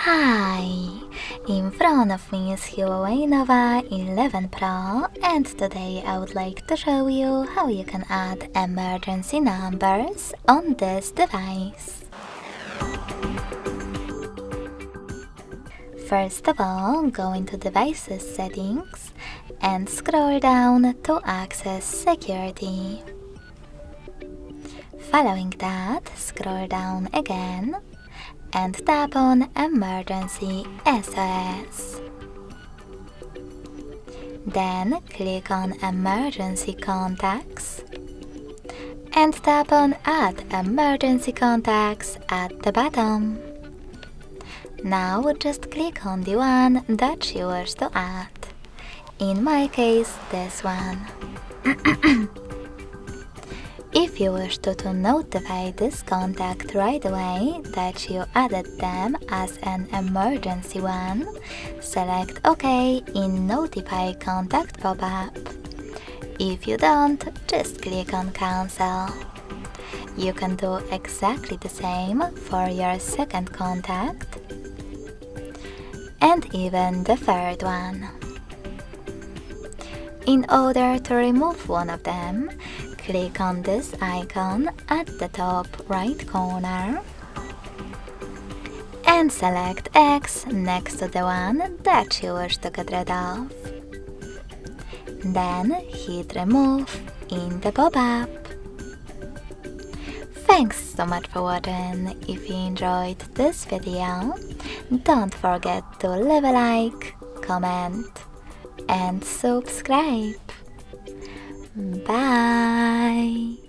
Hi! In front of me is Huawei Nova 11 Pro, and today I would like to show you how you can add emergency numbers on this device. First of all, go into Devices Settings and scroll down to access Security. Following that, scroll down again and tap on Emergency SOS. Then click on Emergency Contacts and tap on Add Emergency Contacts at the bottom. Now just click on the one that you wish to add. In my case, this one. If you wish to notify this contact right away that you added them as an emergency one, select OK in Notify Contact pop-up. If you don't, just click on Cancel. You can do exactly the same for your second contact and even the third one. In order to remove one of them, click on this icon at the top right corner and select X next to the one that you wish to get rid of. Then hit Remove in the pop-up. Thanks so much for watching. If you enjoyed this video, don't forget to leave a like, comment and subscribe. Bye!